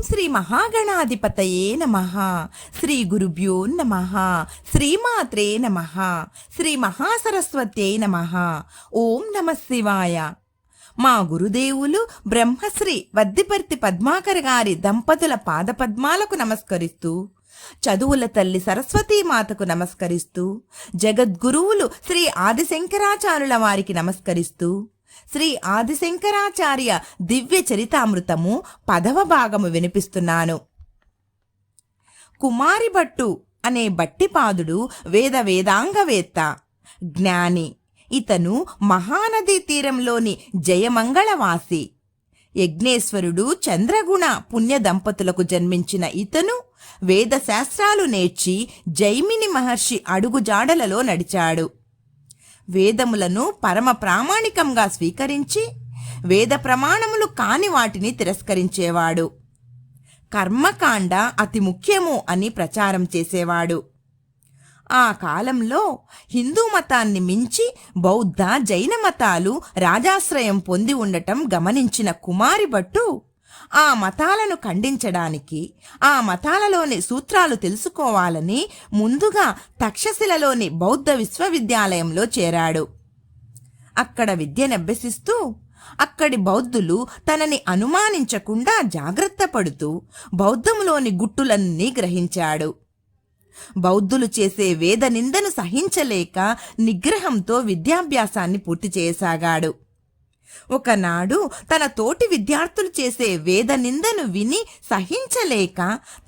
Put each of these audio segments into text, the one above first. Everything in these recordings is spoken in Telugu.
శ్రీ మహాగణాధిపతయే నమః. శ్రీ గురుభ్యో నమః. శ్రీమాత్రే నమః. శ్రీ మహాసరస్వత్యై నమః. ఓం నమః శివాయ. మా గురుదేవులు బ్రహ్మశ్రీ వద్దిపర్తి పద్మాకర్ గారి దంపతుల పాదపద్మాలకు నమస్కరిస్తూ, చదువుల తల్లి సరస్వతీమాతకు నమస్కరిస్తూ, జగద్గురువులు శ్రీ ఆదిశంకరాచార్యుల వారికి నమస్కరిస్తూ, శ్రీ ఆదిశంకరాచార్య దివ్య చరితామృతము 10వ భాగము వినిపిస్తున్నాను. కుమారిభట్టు అనే బట్టిపాదుడు వేదాంగవేత్త, జ్ఞాని. ఇతను మహానదీ తీరంలోని జయమంగళవాసి. యజ్ఞేశ్వరుడు, చంద్రగుణ పుణ్య దంపతులకు జన్మించిన ఇతను వేదశాస్త్రాలు నేర్చి జైమిని మహర్షి అడుగుజాడలలో నడిచాడు. వేదములను పరమ ప్రామాణికంగా స్వీకరించి వేద ప్రమాణములు కాని వాటిని తిరస్కరించేవాడు. కర్మకాండ అతి ముఖ్యము అని ప్రచారం చేసేవాడు. ఆ కాలంలో హిందూ మతాన్ని మించి బౌద్ధ, జైన మతాలు రాజాశ్రయం పొంది ఉండటం గమనించిన కుమారిభట్టు ఆ మతాలను ఖండించడానికి, ఆ మతాలలోని సూత్రాలు తెలుసుకోవాలని ముందుగా తక్షశిలలోని బౌద్ధ విశ్వవిద్యాలయంలో చేరాడు. అక్కడ విద్యనభ్యసిస్తూ అక్కడి బౌద్ధులు తనని అనుమానించకుండా జాగ్రత్త పడుతూ బౌద్ధములోని గుట్టులన్నీ గ్రహించాడు. బౌద్ధులు చేసే వేద నిందను సహించలేక నిగ్రహంతో విద్యాభ్యాసాన్ని పూర్తి చేయసాగాడు. ఒకనాడు తన తోటి విద్యార్థులు చేసే వేద నిందను విని సహించలేక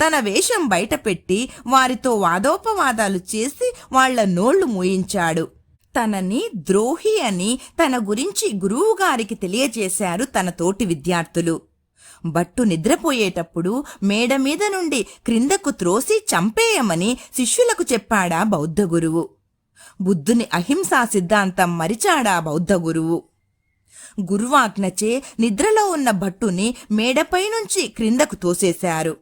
తన వేషం బయటపెట్టి వారితో వాదోపవాదాలు చేసి వాళ్ల నోళ్లు మూయించాడు. తనని ద్రోహి అని తన గురించి గురువుగారికి తెలియజేశారు తన తోటి విద్యార్థులు. భట్టు నిద్రపోయేటప్పుడు మేడ మీద నుండి క్రిందకు త్రోసి చంపేయమని శిష్యులకు చెప్పాడా బౌద్ధ గురువు. బుద్ధుని అహింసా సిద్ధాంతం మరిచాడా బౌద్ధ గురువు. గురువాజ్ఞచే నిద్రలో ఉన్న భట్టుని మేడపై నుంచి క్రిందకు తోసేశారు.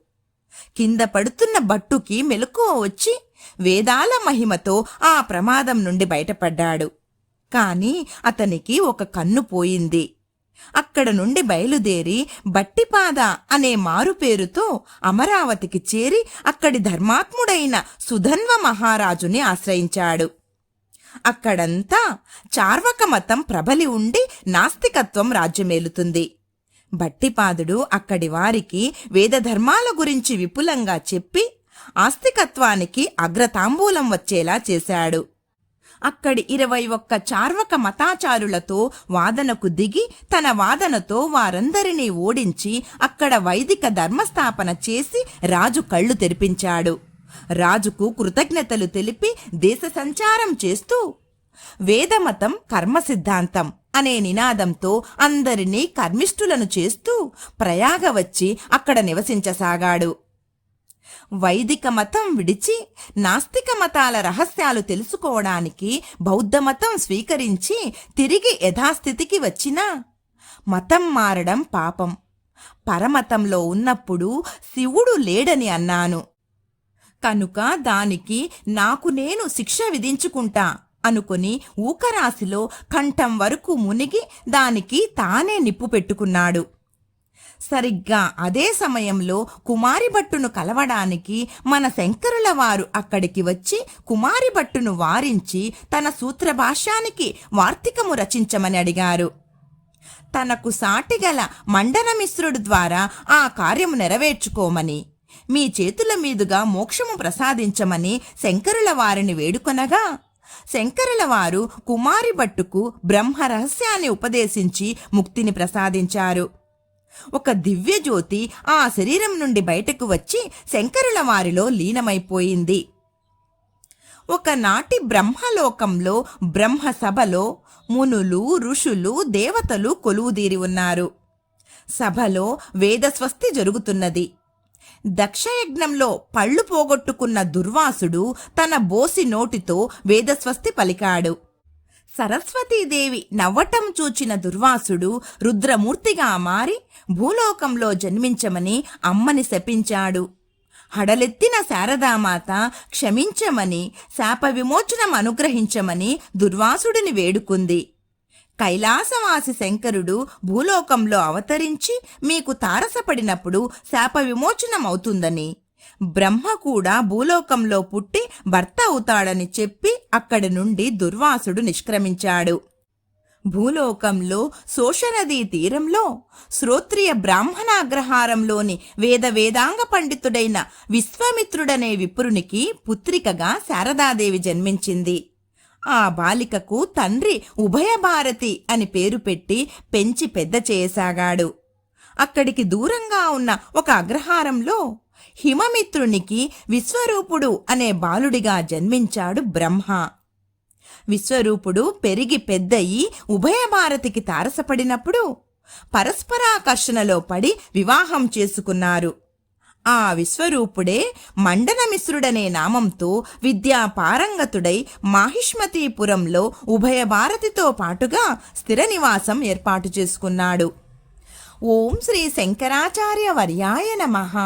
కింద పడుతున్న భట్టుకి మెలకువ వచ్చి వేదాల మహిమతో ఆ ప్రమాదం నుండి బయటపడ్డాడు. కాని అతనికి ఒక కన్ను పోయింది. అక్కడ నుండి బయలుదేరి బట్టిపాద అనే మారుపేరుతో అమరావతికి చేరి అక్కడి ధర్మాత్ముడైన సుధన్వ మహారాజుని ఆశ్రయించాడు. అక్కడంతా చార్వక మతం ప్రబలి ఉండి నాస్తికత్వం రాజ్యమేలుతుంది. బట్టిపాదుడు అక్కడి వారికి వేదధర్మాల గురించి విపులంగా చెప్పి ఆస్తికత్వానికి అగ్రతాంబూలం వచ్చేలా చేశాడు. అక్కడి 21 చార్వక మతాచారులతో వాదనకు దిగి తన వాదనతో వారందరినీ ఓడించి అక్కడ వైదిక ధర్మస్థాపన చేసి రాజు కళ్ళు తెరిపించాడు. రాజుకు కృతజ్ఞతలు తెలిపి దేశ సంచారం చేస్తూ వేదమతం కర్మ సిద్ధాంతం అనే నినాదంతో అందరినీ కర్మిష్ఠులను చేస్తూ ప్రయాగ వచ్చి అక్కడ నివసించసాగాడు. వైదిక మతం విడిచి నాస్తిక మతాల రహస్యాలు తెలుసుకోవడానికి బౌద్ధ మతం స్వీకరించి తిరిగి యథాస్థితికి వచ్చినా మతం మారడం పాపం. పరమతంలో ఉన్నప్పుడు శివుడు లేడని అన్నాను కనుక దానికి నాకు నేను శిక్ష విధించుకుంటా అనుకుని ఊకరాశిలో కంఠం వరకు మునిగి దానికి తానే నిప్పు పెట్టుకున్నాడు. సరిగ్గా అదే సమయంలో కుమారిభట్టును కలవడానికి మన శంకరుల వారు అక్కడికి వచ్చి కుమారిభట్టును వారించి తన సూత్రభాష్యానికి వార్తికము రచించమని అడిగారు. తనకు సాటిగల మండనమిశ్రుడు ద్వారా ఆ కార్యము నెరవేర్చుకోమని, మీ చేతుల మీదుగా మోక్షము ప్రసాదించమని శంకరుల వారిని వేడుకొనగా శంకరుల వారు కుమారిభట్టుకు బ్రహ్మ రహస్యాన్ని ఉపదేశించి ముక్తిని ప్రసాదించారు. ఒక దివ్యజ్యోతి ఆ శరీరం నుండి బయటకు వచ్చి శంకరుల వారిలో లీనమైపోయింది. ఒకనాటి బ్రహ్మలోకంలో బ్రహ్మసభలో మునులు, ఋషులు, దేవతలు కొలువుదీరి ఉన్నారు. సభలో వేదస్వస్తి జరుగుతున్నది. దక్షయజ్ఞంలో పళ్ళు పోగొట్టుకున్న దుర్వాసుడు తన బోసి నోటితో వేదస్వస్తి పలికాడు. సరస్వతీదేవి నవ్వటం చూచిన దుర్వాసుడు రుద్రమూర్తిగా మారి భూలోకంలో జన్మించమని అమ్మని శపించాడు. హడలెత్తిన శారదామాత క్షమించమని, శాప విమోచనం అనుగ్రహించమని దుర్వాసుడిని వేడుకుంది. కైలాసవాసి శంకరుడు భూలోకంలో అవతరించి మీకు తారసపడినప్పుడు శాప విమోచనమవుతుందని, బ్రహ్మ కూడా భూలోకంలో పుట్టి భర్త అవుతాడని చెప్పి అక్కడి నుండి దుర్వాసుడు నిష్క్రమించాడు. భూలోకంలో శోషనదీ తీరంలో శ్రోత్రియ బ్రాహ్మణాగ్రహారంలోని వేదాంగ పండితుడైన విశ్వామిత్రుడనే విప్రునికి పుత్రికగా శారదాదేవి జన్మించింది. ఆ బాలికకు తండ్రి ఉభయభారతి అని పేరు పెట్టి పెంచి పెద్ద చేయసాగాడు. అక్కడికి దూరంగా ఉన్న ఒక అగ్రహారంలో హిమమిత్రునికి విశ్వరూపుడు అనే బాలుడిగా జన్మించాడు బ్రహ్మ. విశ్వరూపుడు పెరిగి పెద్దయి ఉభయభారతికి తారసపడినప్పుడు పరస్పరాకర్షణలో పడి వివాహం చేసుకున్నారు. ఆ విశ్వరూపుడే మండనమిశ్రుడనే నామంతో విద్యాపారంగతుడై మాహిష్మతీపురంలో ఉభయభారతితో పాటుగా స్థిర నివాసం ఏర్పాటు చేసుకున్నాడు. ఓం శ్రీ శంకరాచార్య వర్యాయ నమః.